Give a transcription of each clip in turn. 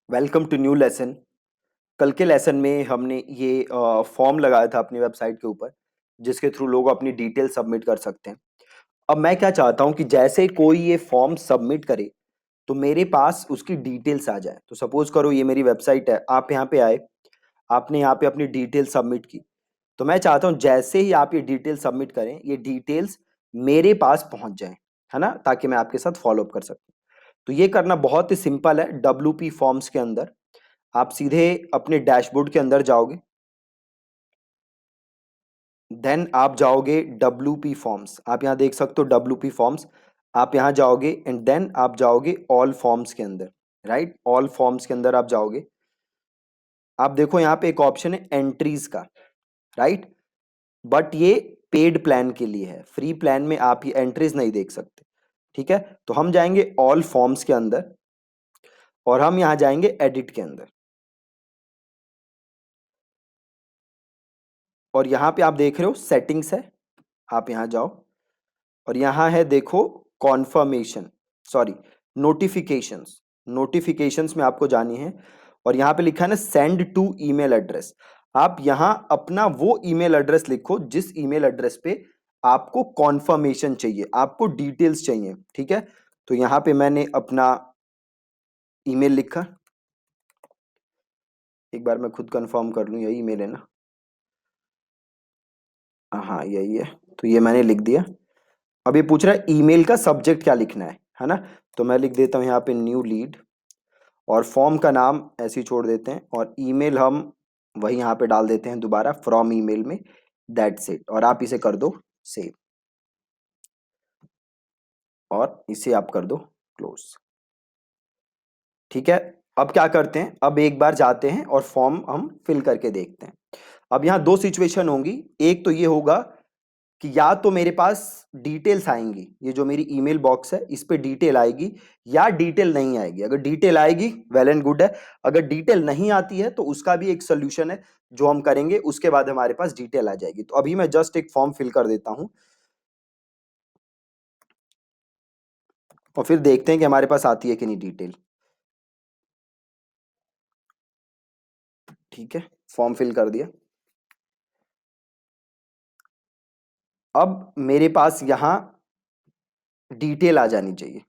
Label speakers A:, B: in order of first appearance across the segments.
A: Welcome to new lesson. कल के lesson में हमने ये फॉर्म लगाया था अपनी वेबसाइट के ऊपर, जिसके थ्रू लोग अपनी डिटेल सबमिट कर सकते हैं। अब मैं क्या चाहता हूं कि जैसे कोई ये फॉर्म सबमिट करे तो मेरे पास उसकी डिटेल्स आ जाए। तो सपोज करो ये मेरी वेबसाइट है, आप यहाँ पे आए, आपने यहाँ पे अपनी डिटेल सबमिट की। तो मैं चाहता हूँ जैसे ही आप ये डिटेल सबमिट करें, ये डिटेल्स मेरे पास पहुंच जाए, है ना, ताकि मैं आपके साथ फॉलो अप कर सकूं। तो ये करना बहुत ही सिंपल है। WP फॉर्म्स के अंदर आप सीधे अपने डैशबोर्ड के अंदर जाओगे, देन आप जाओगे WP फॉर्म्स। आप यहां देख सकते हो WP फॉर्म्स। आप यहां जाओगे एंड देन आप जाओगे ऑल फॉर्म्स के अंदर। राइट, ऑल फॉर्म्स के अंदर आप जाओगे। आप देखो यहां पे एक ऑप्शन है एंट्रीज का। राइट, बट ये पेड प्लान के लिए है, फ्री प्लान में आप ये एंट्रीज नहीं देख सकते। ठीक है, तो हम जाएंगे ऑल फॉर्म्स के अंदर और हम यहां जाएंगे एडिट के अंदर। और यहां पे आप देख रहे हो सेटिंग्स है, आप यहां जाओ और यहां है देखो कॉन्फर्मेशन, सॉरी, नोटिफिकेशंस। नोटिफिकेशंस में आपको जानी है और यहां पे लिखा है ना सेंड टू ईमेल एड्रेस। आप यहां अपना वो ईमेल एड्रेस लिखो जिस ईमेल एड्रेस पे आपको कॉन्फर्मेशन चाहिए, आपको डिटेल्स चाहिए। ठीक है, तो यहां पे मैंने अपना ईमेल लिखा। एक बार मैं खुद कंफर्म कर लूं, यही ईमेल है ना? हाँ यही है। तो ये मैंने लिख दिया। अब ये पूछ रहा है ईमेल का सब्जेक्ट क्या लिखना है ना? तो मैं लिख देता हूँ यहाँ पे न्यू लीड और फॉर्म का नाम ऐसे ही छोड़ देते हैं और ईमेल हम वही यहाँ पे डाल देते हैं दोबारा फ्रॉम ईमेल में। That's it. और आप इसे कर दो सेव और इसे आप कर दो क्लोज। ठीक है, अब क्या करते हैं, अब एक बार जाते हैं और फॉर्म हम फिल करके देखते हैं। अब यहाँ दो सिचुएशन होंगी। एक तो ये होगा कि या तो मेरे पास डिटेल्स आएंगी, ये जो मेरी ईमेल बॉक्स है इस पे डिटेल आएगी, या डिटेल नहीं आएगी। अगर डिटेल आएगी वेल एंड गुड है, अगर डिटेल नहीं आती है तो उसका भी एक सोल्यूशन है जो हम करेंगे, उसके बाद हमारे पास डिटेल आ जाएगी। तो अभी मैं जस्ट एक फॉर्म फिल कर देता हूं और फिर देखते हैं कि हमारे पास आती है कि नहीं डिटेल। ठीक है, फॉर्म फिल कर दिया। अब मेरे पास यहां डिटेल आ जानी चाहिए।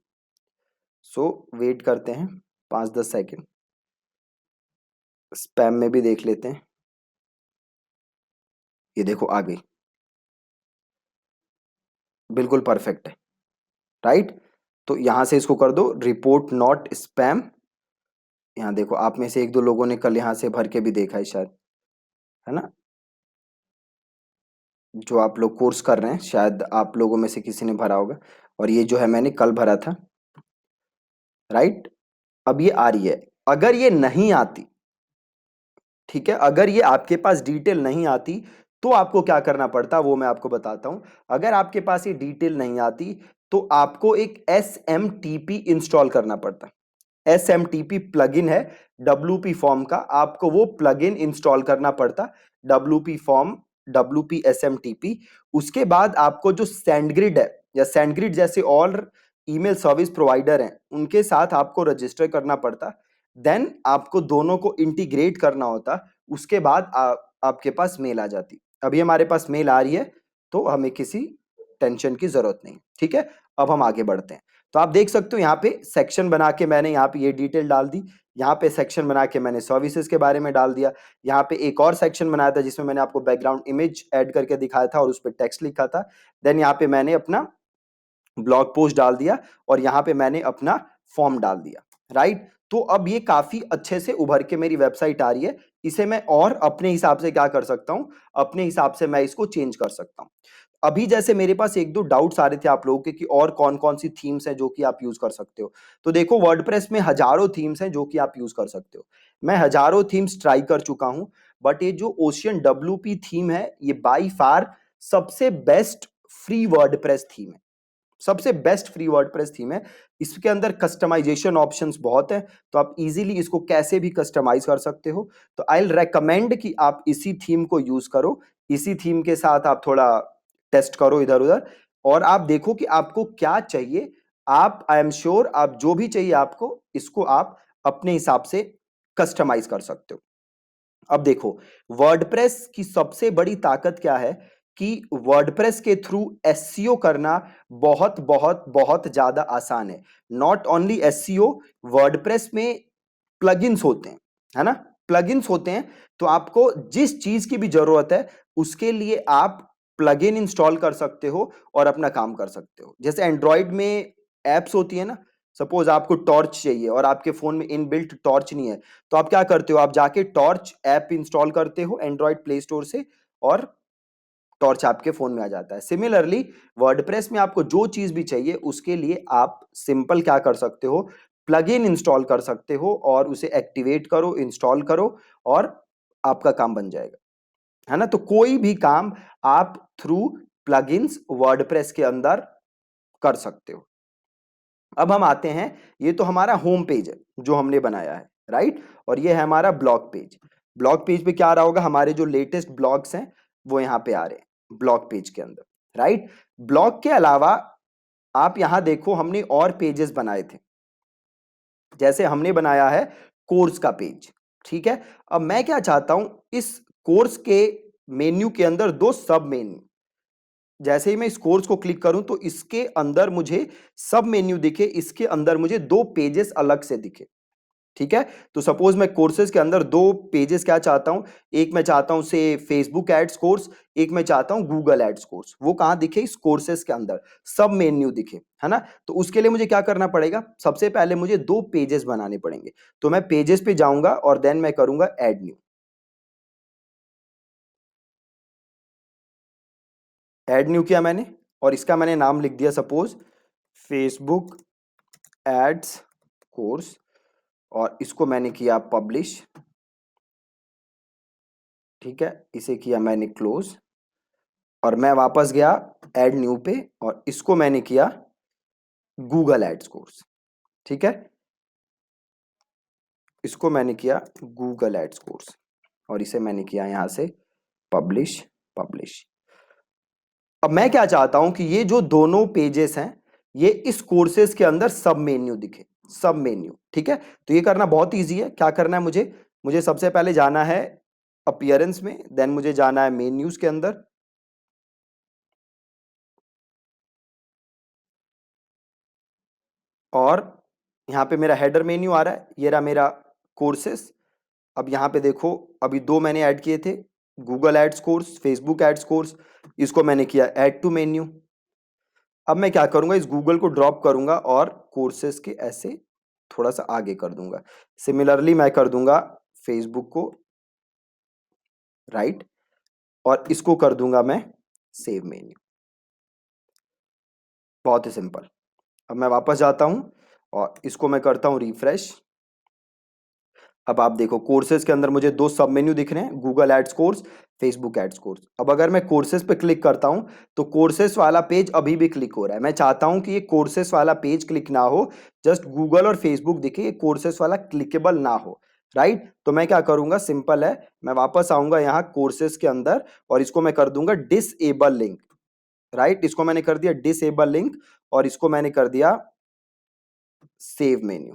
A: सो वेट करते हैं 5-10 सेकेंड, स्पैम में भी देख लेते हैं। ये देखो आ गई, बिल्कुल परफेक्ट है। राइट, तो यहां से इसको कर दो रिपोर्ट नॉट स्पैम। यहाँ देखो आप में से एक दो लोगों ने कल यहाँ से भर के भी देखा है शायद, है ना? जो आप लोग कोर्स कर रहे हैं शायद आप लोगों में से किसी ने भरा होगा। और ये जो है मैंने कल भरा था। राइट, अब ये आ रही है। अगर ये नहीं आती, ठीक है, अगर ये आपके पास डिटेल नहीं आती तो आपको क्या करना पड़ता वो मैं आपको बताता हूं। अगर आपके पास ये डिटेल नहीं आती तो आपको एक SMTP इंस्टॉल करना पड़ता। SMTP प्लगइन है WP फॉर्म का, आपको वो प्लगइन इंस्टॉल करना पड़ता। WP form, WP SMTP। उसके बाद आपको जो SendGrid है या SendGrid जैसे और ईमेल सर्विस प्रोवाइडर हैं उनके साथ आपको रजिस्टर करना पड़ता। देन आपको दोनों को इंटीग्रेट करना होता। उसके बाद आपके पास मेल आ जाती। अभी हमारे पास मेल आ रही है तो हमें किसी टेंशन की जरूरत नहीं। ठीक है, अब हम आगे बढ़ते हैं। तो आप देख सकते हो यहाँ पे सेक्शन बना के मैंने यहाँ पे ये डिटेल डाल दी। यहाँ पे सेक्शन बना के मैंने सर्विसेज के बारे में डाल दिया। यहाँ पे एक और सेक्शन बनाया था जिसमें मैंने आपको बैकग्राउंड इमेज ऐड करके दिखाया था और उस पर टेक्स्ट लिखा था। देन यहाँ पे मैंने अपना ब्लॉग पोस्ट डाल दिया और यहाँ पे मैंने अपना फॉर्म डाल दिया। राइट, तो अब ये काफी अच्छे से उभर के मेरी वेबसाइट आ रही है। इसे मैं और अपने हिसाब से क्या कर सकता हूं, अपने हिसाब से मैं इसको चेंज कर सकता हूं। अभी जैसे मेरे पास एक दो डाउट्स आ रहे थे आप लोगों के कि और कौन कौन सी थीम्स हैं जो कि आप यूज कर सकते हो। तो देखो वर्डप्रेस में हजारों थीम्स हैं जो कि आप यूज कर सकते हो। मैं हजारों थीम्स ट्राई कर चुका हूं, बट ये जो ओशियन WP थीम है ये बाई फार सबसे बेस्ट फ्री वर्डप्रेस थीम है। सबसे बेस्ट फ्री वर्डप्रेस थीम है। इसके अंदर कस्टमाइजेशन ऑप्शंस बहुत है, तो आप इजीली इसको कैसे भी कस्टमाइज कर सकते हो। तो आई विल रेकमेंड कि आप इसी थीम को यूज करो। इसी थीम के साथ आप थोड़ा टेस्ट करो इधर उधर और आप देखो कि आपको क्या चाहिए। आप, आई एम श्योर, आप जो भी चाहिए आपको इसको आप अपने हिसाब से कस्टमाइज कर सकते हो। अब देखो, वर्डप्रेस की सबसे बड़ी ताकत क्या है कि वर्डप्रेस के थ्रू एसईओ करना बहुत बहुत बहुत ज्यादा आसान है। नॉट ओनली एसईओ, वर्डप्रेस में प्लगइन्स होते हैं, है ना, प्लगइन्स होते हैं। तो आपको जिस चीज की भी जरूरत है उसके लिए आप प्लगइन इंस्टॉल कर सकते हो और अपना काम कर सकते हो। जैसे एंड्रॉइड में एप्स होती है ना, सपोज आपको टॉर्च चाहिए और आपके फोन में इनबिल्ट टॉर्च नहीं है, तो आप क्या करते हो, आप जाके टॉर्च ऐप इंस्टॉल करते हो एंड्रॉइड प्ले स्टोर से और टॉर्च आपके फोन में आ जाता है। सिमिलरली वर्डप्रेस में आपको जो चीज भी चाहिए उसके लिए आप सिंपल क्या कर सकते हो, प्लगइन इंस्टॉल कर सकते हो और उसे एक्टिवेट करो, इंस्टॉल करो और आपका काम बन जाएगा, है ना। तो कोई भी काम आप थ्रू प्लगइन्स वर्डप्रेस के अंदर कर सकते हो। अब हम आते हैं, ये तो हमारा होम पेज है जो हमने बनाया है, राइट, और ये है हमारा ब्लॉग पेज। ब्लॉग पेज पे क्या आ रहा होगा, हमारे जो लेटेस्ट ब्लॉग्स हैं वो यहाँ पे आ रहे हैं ब्लॉग पेज के अंदर, राइट। ब्लॉग के अलावा आप यहां देखो हमने और पेजेस बनाए थे, जैसे हमने बनाया है कोर्स का पेज, ठीक है। अब मैं क्या चाहता हूं, इस कोर्स के मेन्यू के अंदर दो सब मेन्यू, जैसे ही मैं इस कोर्स को क्लिक करूं तो इसके अंदर मुझे सब मेन्यू दिखे, इसके अंदर मुझे दो पेजेस अलग से दिखे, ठीक है। तो सपोज मैं कोर्सेज के अंदर दो पेजेस क्या चाहता हूं, एक मैं चाहता हूं से फेसबुक एड्स कोर्स, एक मैं चाहता हूं गूगल एड्स कोर्स। वो कहां दिखे, इस कोर्सेज के अंदर सब मेन्यू दिखे, है ना। तो उसके लिए मुझे क्या करना पड़ेगा, सबसे पहले मुझे दो पेजेस बनाने पड़ेंगे। तो मैं पेजेस पे जाऊंगा और देन मैं करूंगा ऐड न्यू। ऐड न्यू किया मैंने और इसका मैंने नाम लिख दिया सपोज फेसबुक एड्स कोर्स और इसको मैंने किया पब्लिश, ठीक है, इसे किया मैंने क्लोज और मैं वापस गया ऐड न्यू पे और इसको मैंने किया गूगल एड्स कोर्स, ठीक है, इसको मैंने किया गूगल एड्स कोर्स और इसे मैंने किया यहां से पब्लिश पब्लिश। अब मैं क्या चाहता हूं कि ये जो दोनों पेजेस हैं ये इस कोर्सेज के अंदर सब मेन्यू दिखे, सब मेन्यू, ठीक है। तो ये करना बहुत इजी है। क्या करना है मुझे, मुझे सबसे पहले जाना है अपीयरेंस में, देन मुझे जाना है मेन्यूज के अंदर, और यहाँ पे मेरा हेडर मेन्यू आ रहा है, ये रहा मेरा कोर्सेस। अब यहाँ पे देखो अभी दो मैंने ऐड किए थे, Google ads course, Facebook ads course, इसको मैंने किया ऐड टू मेन्यू। अब मैं क्या करूंगा, इस गूगल को ड्रॉप करूंगा और कोर्सेस के ऐसे थोड़ा सा आगे कर दूंगा। सिमिलरली मैं कर दूंगा फेसबुक को राइट और इसको कर दूंगा मैं सेव मेन्यू। बहुत ही सिंपल। अब मैं वापस जाता हूं और इसको मैं करता हूं रिफ्रेश। अब आप देखो कोर्सेज के अंदर मुझे दो सब मेन्यू दिख रहे हैं, Google ads course, Facebook ads course. अब अगर मैं कोर्सेज पे क्लिक करता हूं तो कोर्सेज वाला पेज अभी भी क्लिक हो रहा है। मैं चाहता हूं कि ये कोर्सेज वाला पेज क्लिक ना हो, जस्ट गूगल और फेसबुक दिखे, ये कोर्सेज वाला क्लिकेबल ना हो, राइट। तो मैं क्या करूंगा, सिंपल है, मैं वापस आऊंगा यहाँ कोर्सेज के अंदर और इसको मैं कर दूंगा डिसेबल लिंक, राइट। इसको मैंने कर दिया डिसेबल लिंक और इसको मैंने कर दिया सेव मेन्यू,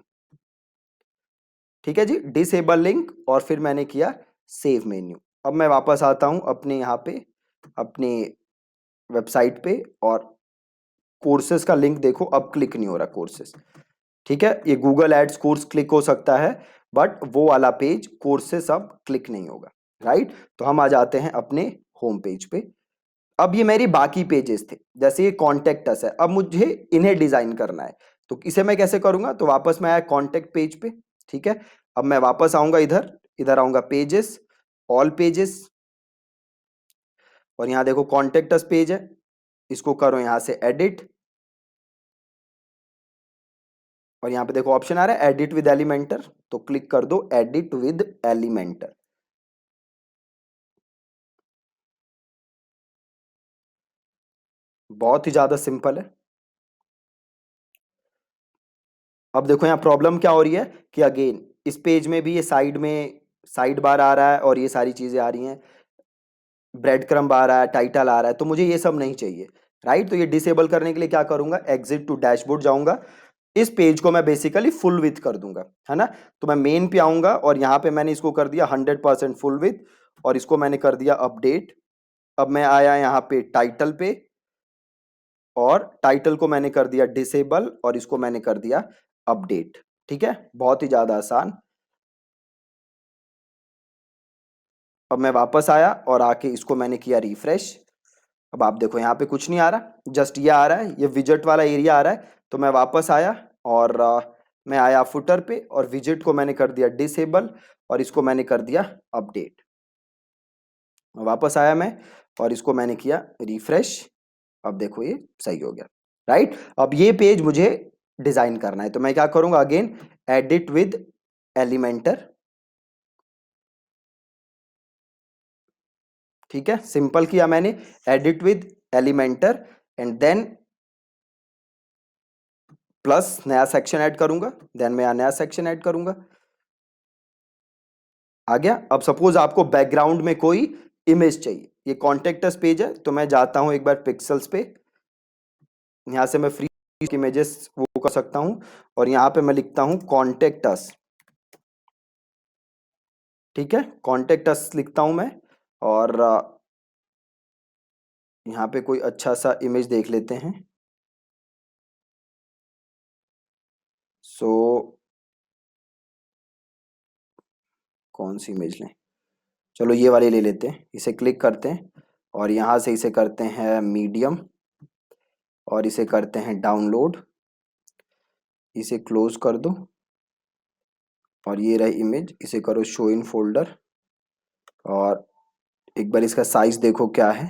A: ठीक है जी, डिसेबल लिंक और फिर मैंने किया सेव मेन्यू। अब मैं वापस आता हूं अपने यहाँ पे अपने वेबसाइट पे और कोर्सेज का लिंक देखो अब क्लिक नहीं हो रहा कोर्सेज, ठीक है। ये गूगल एड्स कोर्स क्लिक हो सकता है बट वो वाला पेज कोर्सेज अब क्लिक नहीं होगा, राइट। तो हम आ जाते हैं अपने होम पेज पे। अब ये मेरी बाकी पेजेस थे, जैसे ये कॉन्टेक्ट अस है, अब मुझे इन्हें डिजाइन करना है। तो इसे मैं कैसे करूंगा, तो वापस मैं आया कॉन्टेक्ट पेज पे, ठीक है। अब मैं वापस आऊंगा इधर, इधर आऊंगा पेजेस, ऑल पेजेस, और यहां देखो कॉन्टेक्ट अस पेज है, इसको करो यहां से एडिट और यहां पे देखो ऑप्शन आ रहा है एडिट विद एलिमेंटर, तो क्लिक कर दो एडिट विद एलिमेंटर। बहुत ही ज्यादा सिंपल है। अब देखो यहाँ प्रॉब्लम क्या हो रही है कि अगेन इस पेज में भी ये साइड में साइड बार आ रहा है और ये सारी चीजें आ रही हैं, ब्रेड क्रम्ब आ रहा है, टाइटल आ रहा है, तो मुझे ये सब नहीं चाहिए, राइट। तो ये डिसेबल करने के लिए क्या करूंगा, एग्जिट टू डैशबोर्ड जाऊंगा इस पेज को मैं बेसिकली फुल विथ कर दूंगा, है ना। तो मैं मेन पे आऊंगा और यहाँ पे मैंने इसको कर दिया 100% फुल विथ, और इसको मैंने कर दिया अपडेट। अब मैं आया यहाँ पे टाइटल पे, और टाइटल को मैंने कर दिया डिसेबल, और इसको मैंने कर दिया अपडेट। ठीक है, बहुत ही ज्यादा आसान। अब मैं वापस आया और आके इसको मैंने किया रिफ्रेश। अब आप देखो यहाँ पे कुछ नहीं आ रहा, जस्ट ये आ रहा है, ये विजेट वाला एरिया आ रहा है। तो मैं वापस आया और मैं आया फुटर पे, और विजेट को मैंने कर दिया डिसेबल, और इसको मैंने कर दिया अपडेट। वापस आया मैं और इसको मैंने किया रिफ्रेश। अब देखो ये सही हो गया, राइट। अब ये पेज मुझे डिजाइन करना है, तो मैं क्या करूंगा, अगेन एडिट विद एलिमेंटर। ठीक है, सिंपल किया मैंने, edit with Elementor, and then plus नया सेक्शन ऐड करूंगा, देन मैं नया सेक्शन ऐड करूंगा। आ गया। अब सपोज आपको बैकग्राउंड में कोई इमेज चाहिए, ये कॉन्टेक्टस पेज है, तो मैं जाता हूं एक बार पिक्सल्स पे, यहां से मैं फ्री इमेजेस वो कर सकता हूं, और यहां पे मैं लिखता हूं कॉन्टेक्टस। ठीक है, कॉन्टेक्टस लिखता हूं मैं, और यहाँ पे कोई अच्छा सा इमेज देख लेते हैं। सो कौन सी इमेज लें, चलो ये वाली ले लेते हैं, इसे क्लिक करते हैं, और यहाँ से इसे करते हैं मीडियम, और इसे करते हैं डाउनलोड, इसे क्लोज कर दो, और ये रही इमेज, इसे करो शो इन फोल्डर, और एक बार इसका साइज देखो क्या है।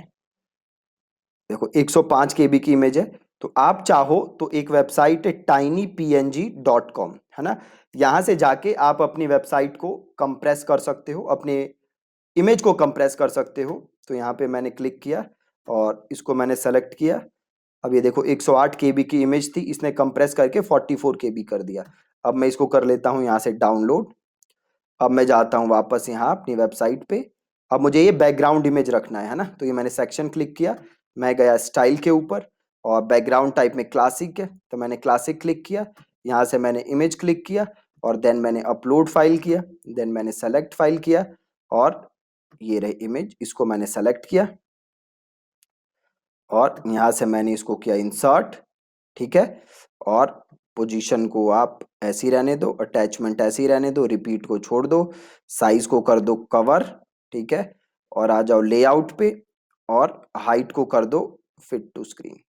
A: देखो 105 केबी की इमेज है। तो आप चाहो तो एक वेबसाइट है tinypng.com, है ना, यहां से जाके आप अपनी वेबसाइट को कंप्रेस कर सकते हो, अपने इमेज को कंप्रेस कर सकते हो। तो यहाँ पे मैंने क्लिक किया और इसको मैंने सेलेक्ट किया। अब ये देखो 108 केबी की इमेज थी, इसने कंप्रेस करके 44 केबी कर दिया। अब मैं इसको कर लेता हूँ यहाँ से डाउनलोड। अब मैं जाता हूँ वापस यहाँ अपनी वेबसाइट पे। अब मुझे ये बैकग्राउंड इमेज रखना है ना, तो ये मैंने सेक्शन क्लिक किया, मैं गया स्टाइल के ऊपर, और बैकग्राउंड टाइप में क्लासिक है, तो मैंने क्लासिक क्लिक किया, यहाँ से मैंने इमेज क्लिक किया, और देन मैंने अपलोड फाइल किया, देन मैंने सेलेक्ट फाइल किया, और ये रही इमेज, इसको मैंने सेलेक्ट किया, और यहाँ से मैंने इसको किया इंसर्ट। ठीक है, और पोजीशन को आप ऐसी रहने दो, अटैचमेंट ऐसी रहने दो, रिपीट को छोड़ दो, साइज को कर दो कवर। ठीक है, और आ जाओ लेआउट पे, और हाइट को कर दो फिट टू स्क्रीन।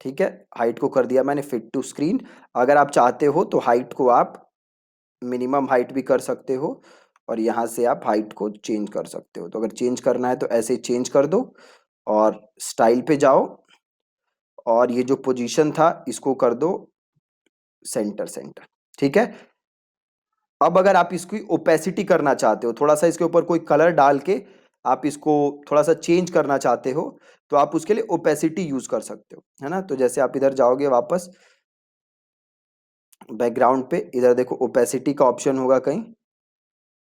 A: ठीक है, हाइट को कर दिया मैंने फिट टू स्क्रीन। अगर आप चाहते हो तो हाइट को आप मिनिमम हाइट भी कर सकते हो, और यहाँ से आप हाइट को चेंज कर सकते हो। तो अगर चेंज करना है तो ऐसे चेंज कर दो, और स्टाइल पे जाओ, और ये जो पोजीशन था इसको कर दो सेंटर सेंटर। ठीक है, अब अगर आप इसकी ओपेसिटी करना चाहते हो, थोड़ा सा इसके ऊपर कोई कलर डाल के आप इसको थोड़ा सा चेंज करना चाहते हो, तो आप उसके लिए ओपेसिटी यूज कर सकते हो, है ना। तो जैसे आप इधर जाओगे वापस बैकग्राउंड पे, इधर देखो ओपेसिटी का ऑप्शन होगा कहीं,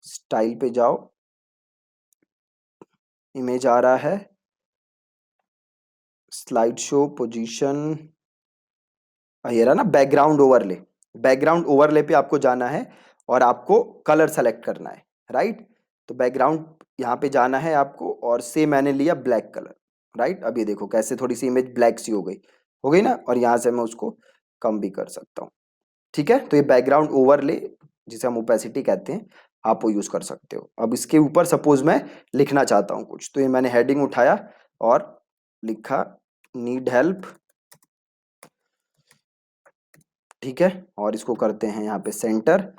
A: स्टाइल पे जाओ, इमेज आ रहा है, स्लाइड शो पोजीशन, ये रहा ना बैकग्राउंड ओवरले। बैकग्राउंड ओवरले पे आपको जाना है, और आपको कलर सेलेक्ट करना है, राइट। तो बैकग्राउंड यहाँ पे जाना है आपको, और से मैंने लिया ब्लैक कलर, राइट। अब ये देखो कैसे थोड़ी सी इमेज ब्लैक सी हो गई ना, और यहाँ से मैं उसको कम भी कर सकता हूँ। ठीक है, तो ये बैकग्राउंड ओवरले जिसे हम ओपेसिटी कहते हैं, आप वो यूज कर सकते हो। अब इसके ऊपर सपोज मैं लिखना चाहता हूँ कुछ, तो ये मैंने हेडिंग उठाया और लिखा नीड हेल्प। ठीक है, और इसको करते हैं यहाँ पे सेंटर,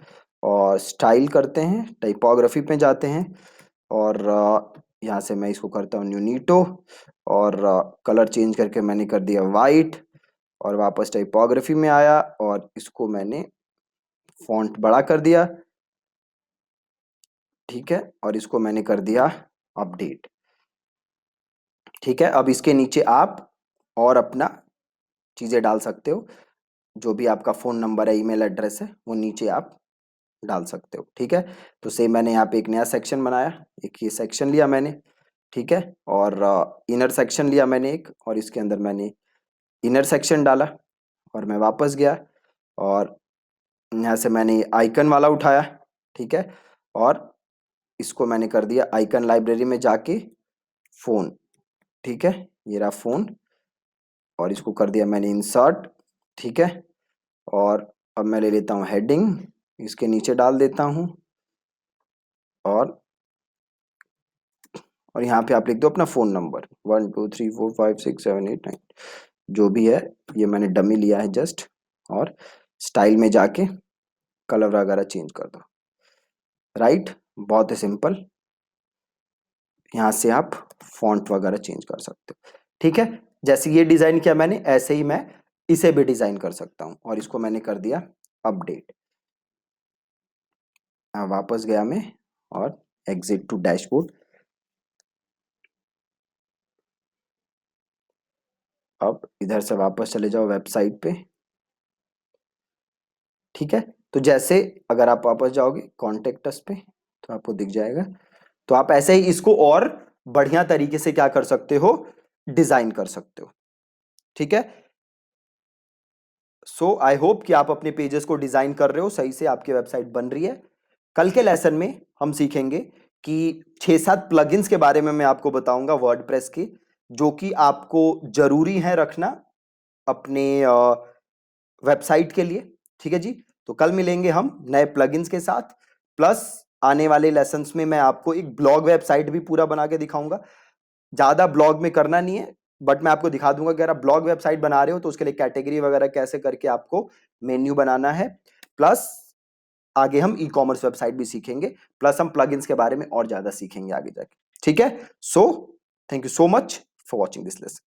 A: और स्टाइल करते हैं, टाइपोग्राफी पे जाते हैं, और यहाँ से मैं इसको करता हूँ न्यूनीटो, और कलर चेंज करके मैंने कर दिया वाइट, और वापस टाइपोग्राफी में आया और इसको मैंने फॉन्ट बड़ा कर दिया। ठीक है, और इसको मैंने कर दिया अपडेट। ठीक है, अब इसके नीचे आप और अपना चीज़ें डाल सकते हो, जो भी आपका फ़ोन नंबर है, ईमेल एड्रेस है, वो नीचे आप डाल सकते हो। ठीक है, तो सेम मैंने यहाँ पे एक नया सेक्शन बनाया, एक ये सेक्शन लिया मैंने। ठीक है, और इनर सेक्शन लिया मैंने एक, और इसके अंदर मैंने इनर सेक्शन डाला। और मैं वापस गया और यहाँ से मैंने आइकन वाला उठाया, ठीक है, और इसको मैंने कर दिया आइकन लाइब्रेरी में जाके फोन, ठीक है, ये रहा फोन, और इसको कर दिया मैंने इंसर्ट, ठीक है, और अब मैं ले लेता हूँ हेडिंग, इसके नीचे डाल देता हूँ, और यहाँ पे आप लिख दो अपना फोन नंबर 12345678 9, जो भी है, ये मैंने डमी लिया है जस्ट, और स्टाइल में जाके कलर वगैरह चेंज कर दो, राइट। बहुत ही सिंपल, यहाँ से आप फॉन्ट वगैरह चेंज कर सकते हो, ठीक है। जैसे ये डिजाइन किया मैंने, ऐसे ही मैं इसे भी डिजाइन कर सकता हूँ, और इसको मैंने कर दिया अपडेट। वापस गया मैं और एग्जिट टू डैशबोर्ड। अब इधर से वापस चले जाओ वेबसाइट पे, ठीक है। तो जैसे अगर आप वापस जाओगे कॉन्टेक्ट अस पे तो आपको दिख जाएगा। तो आप ऐसे ही इसको और बढ़िया तरीके से क्या कर सकते हो, डिजाइन कर सकते हो, ठीक है। सो आई होप कि आप अपने पेजेस को डिजाइन कर रहे हो, सही से आपकी वेबसाइट बन रही है। कल के लेसन में हम सीखेंगे कि 6-7 प्लगइन्स के बारे में मैं आपको बताऊंगा वर्डप्रेस के, जो कि आपको जरूरी है रखना अपने वेबसाइट के लिए, ठीक है जी। तो कल मिलेंगे हम नए प्लगइन्स के साथ, प्लस आने वाले लेसन्स में मैं आपको एक ब्लॉग वेबसाइट भी पूरा बना के दिखाऊंगा। ज्यादा ब्लॉग में करना नहीं है, बट मैं आपको दिखा दूंगा कि अगर आप ब्लॉग वेबसाइट बना रहे हो तो उसके लिए कैटेगरी वगैरह कैसे करके आपको मेन्यू बनाना है। प्लस आगे हम ई कॉमर्स वेबसाइट भी सीखेंगे, प्लस हम प्लगइन्स के बारे में और ज्यादा सीखेंगे आगे जाके, ठीक है। So thank you so much for watching this lesson.